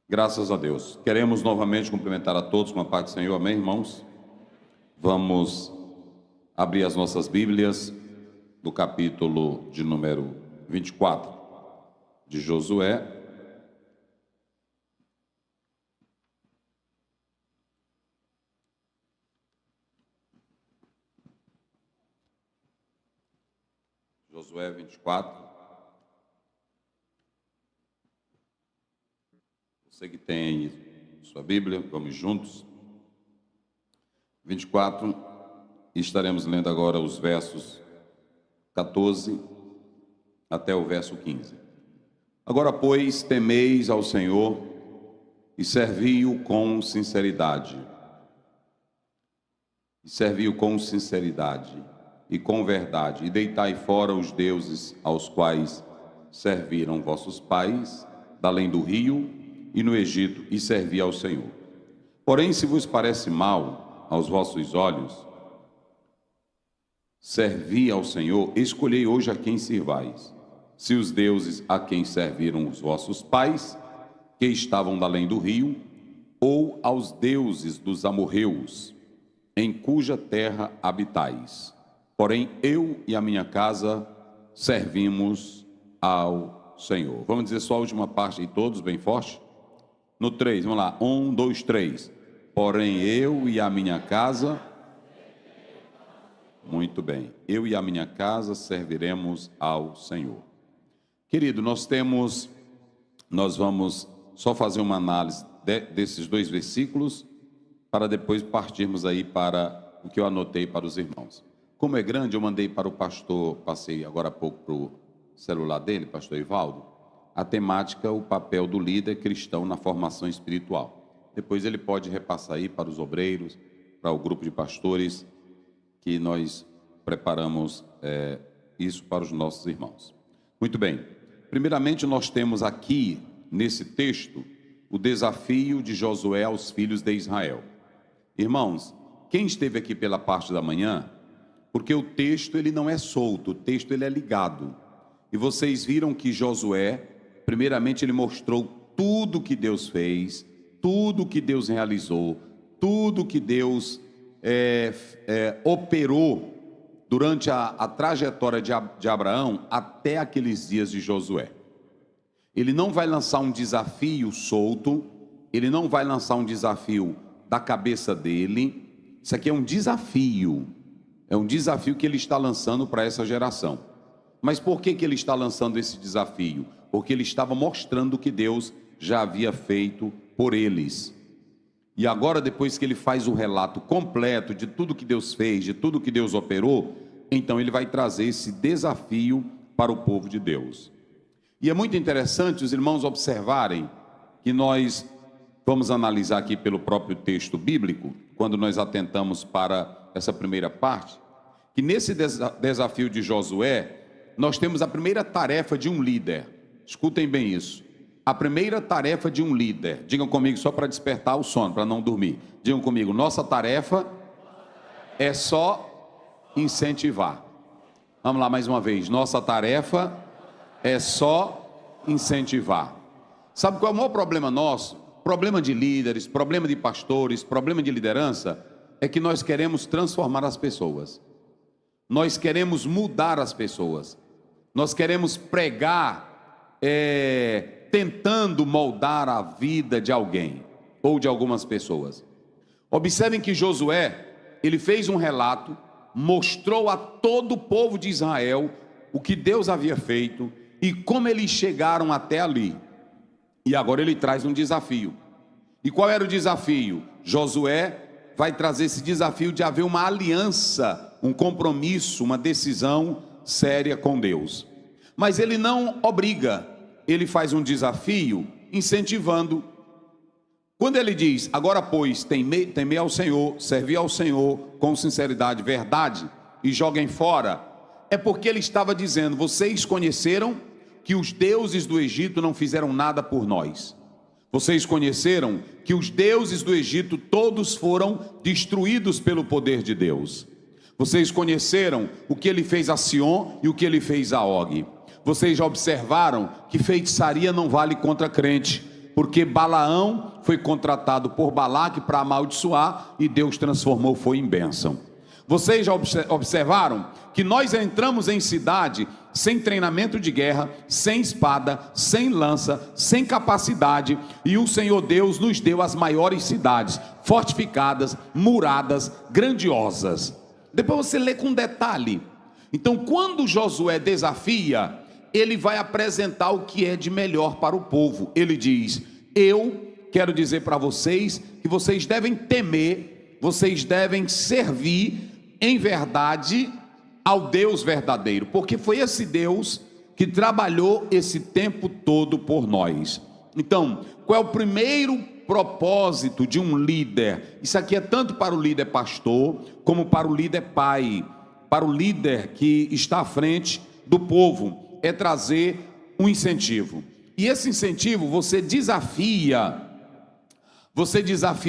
Graças a Deus. Queremos novamente cumprimentar a todos com a paz do Senhor. Amém, irmãos? Vamos abrir as nossas Bíblias do capítulo de número 24 de Josué. Josué 24. Você que tem aí sua Bíblia, vamos juntos. 24, e estaremos lendo agora os versos 14 até o verso 15. Agora, pois, temeis ao Senhor e servi-o com sinceridade. E com verdade, e deitai fora os deuses aos quais serviram vossos pais, da além do rio e no Egito, e servi ao Senhor. Porém, se vos parece mal aos vossos olhos servir ao Senhor, escolhei hoje a quem sirvais: se os deuses a quem serviram os vossos pais, que estavam da além do rio, ou aos deuses dos amorreus, em cuja terra habitais. Porém, eu e a minha casa servimos ao Senhor. Vamos dizer só a última parte aí todos, bem forte? No 3, vamos lá, 1, 2, 3. Porém, eu e a minha casa... Muito bem. Eu e a minha casa serviremos ao Senhor. Querido, nós vamos só fazer uma análise desses dois versículos, para depois partirmos aí para o que eu anotei para os irmãos. Como é grande, eu mandei para o pastor, passei agora há pouco para o celular dele, pastor Ivaldo, a temática, o papel do líder cristão na formação espiritual. Depois ele pode repassar aí para os obreiros, para o grupo de pastores, que nós preparamos isso para os nossos irmãos. Muito bem. Primeiramente, nós temos aqui, nesse texto, o desafio de Josué aos filhos de Israel. Irmãos, quem esteve aqui pela parte da manhã, porque o texto ele não é solto, o texto ele é ligado. E vocês viram que Josué, primeiramente ele mostrou tudo que Deus fez, tudo que Deus realizou, tudo que Deus operou durante a trajetória de Abraão até aqueles dias de Josué. Ele não vai lançar um desafio solto, ele não vai lançar um desafio da cabeça dele. Isso aqui é um desafio que ele está lançando para essa geração. Mas por que ele está lançando esse desafio? Porque ele estava mostrando o que Deus já havia feito por eles. E agora, depois que ele faz o relato completo de tudo que Deus fez, de tudo que Deus operou, então ele vai trazer esse desafio para o povo de Deus. E é muito interessante os irmãos observarem que nós vamos analisar aqui pelo próprio texto bíblico, quando nós atentamos para essa primeira parte, que nesse desafio de Josué, nós temos a primeira tarefa de um líder. Escutem bem isso. A primeira tarefa de um líder. Digam comigo só para despertar o sono, para não dormir. Digam comigo, nossa tarefa é só incentivar. Vamos lá mais uma vez. Nossa tarefa é só incentivar. Sabe qual é o maior problema nosso? Problema de líderes, problema de pastores, problema de liderança, é que nós queremos transformar as pessoas. Nós queremos mudar as pessoas. Nós queremos pregar, tentando moldar a vida de alguém ou de algumas pessoas. Observem que Josué, ele fez um relato, mostrou a todo o povo de Israel o que Deus havia feito e como eles chegaram até ali. E agora ele traz um desafio. E qual era o desafio? Josué vai trazer esse desafio de haver uma aliança, um compromisso, uma decisão séria com Deus. Mas ele não obriga, ele faz um desafio incentivando. Quando ele diz, agora pois, temei ao Senhor, servi ao Senhor com sinceridade, verdade, e joguem fora, é porque ele estava dizendo, vocês conheceram que os deuses do Egito não fizeram nada por nós. Vocês conheceram que os deuses do Egito todos foram destruídos pelo poder de Deus. Vocês conheceram o que ele fez a Sion e o que ele fez a Og. Vocês já observaram que feitiçaria não vale contra crente, Porque Balaão foi contratado por Balaque para amaldiçoar e Deus transformou, foi em bênção. Vocês já observaram que nós entramos em cidade sem treinamento de guerra, sem espada, sem lança, sem capacidade, e o Senhor Deus nos deu as maiores cidades, fortificadas, muradas, grandiosas. Depois você lê com detalhe. Então, quando Josué desafia, ele vai apresentar o que é de melhor para o povo. Ele diz: eu quero dizer para vocês que vocês devem temer, vocês devem servir em verdade ao Deus verdadeiro, porque foi esse Deus que trabalhou esse tempo todo por nós. Então, qual é o primeiro propósito de um líder? Isso aqui é tanto para o líder pastor, como para o líder pai, para o líder que está à frente do povo, é trazer um incentivo. E esse incentivo você desafia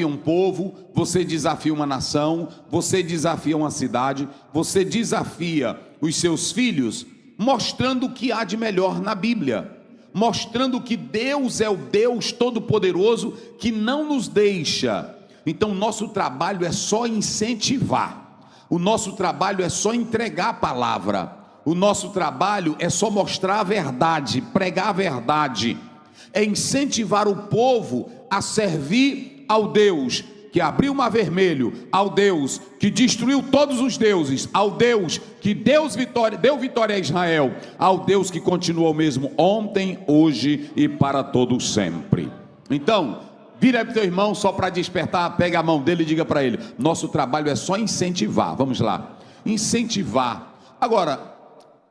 um povo, você desafia uma nação, você desafia uma cidade, você desafia os seus filhos, mostrando o que há de melhor na Bíblia, mostrando que Deus é o Deus Todo-Poderoso que não nos deixa. Então nosso trabalho é só incentivar, o nosso trabalho é só entregar a palavra, o nosso trabalho é só mostrar a verdade, pregar a verdade, é incentivar o povo a servir ao Deus que abriu o mar vermelho, ao Deus que destruiu todos os deuses, ao Deus que deu vitória a Israel, ao Deus que continua o mesmo ontem, hoje e para todo sempre. Então, vira para o teu irmão só para despertar, pega a mão dele e diga para ele: nosso trabalho é só incentivar. Vamos lá, incentivar. Agora,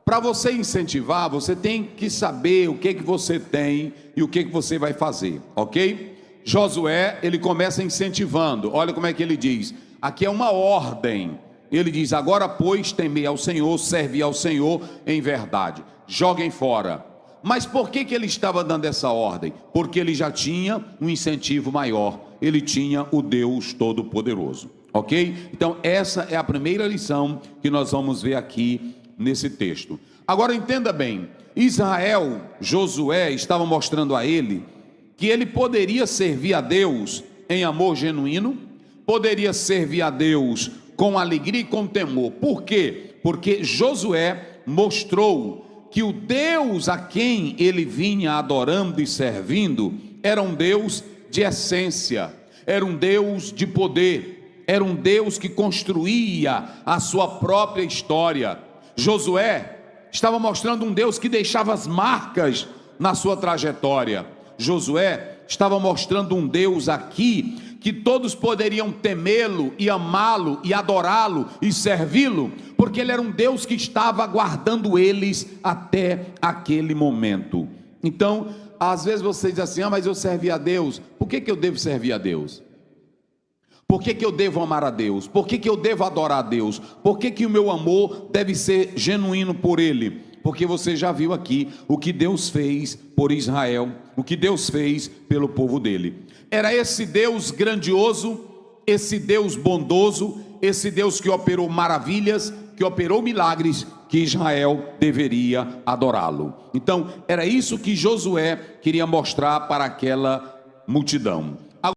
para você incentivar, você tem que saber o que você tem e o que você vai fazer, ok? Josué, ele começa incentivando. Olha como é que ele diz. Aqui é uma ordem. Ele diz: agora pois temei ao Senhor, servi ao Senhor em verdade. Joguem fora. Mas por que ele estava dando essa ordem? Porque ele já tinha um incentivo maior. Ele tinha o Deus Todo-Poderoso, ok? Então essa é a primeira lição que nós vamos ver aqui nesse texto. Agora entenda bem, Israel, Josué estava mostrando a ele que ele poderia servir a Deus em amor genuíno, poderia servir a Deus com alegria e com temor. Por quê? Porque Josué mostrou que o Deus a quem ele vinha adorando e servindo era um Deus de essência, era um Deus de poder, era um Deus que construía a sua própria história. Josué estava mostrando um Deus que deixava as marcas na sua trajetória. Josué estava mostrando um Deus aqui que todos poderiam temê-lo e amá-lo e adorá-lo e servi-lo, porque ele era um Deus que estava guardando eles até aquele momento. Então, às vezes você diz assim: mas eu servi a Deus. Por que eu devo servir a Deus? Por que eu devo amar a Deus? Por que eu devo adorar a Deus? Por que o meu amor deve ser genuíno por Ele? Porque você já viu aqui o que Deus fez por Israel, o que Deus fez pelo povo dele. Era esse Deus grandioso, esse Deus bondoso, esse Deus que operou maravilhas, que operou milagres, que Israel deveria adorá-lo. Então, era isso que Josué queria mostrar para aquela multidão.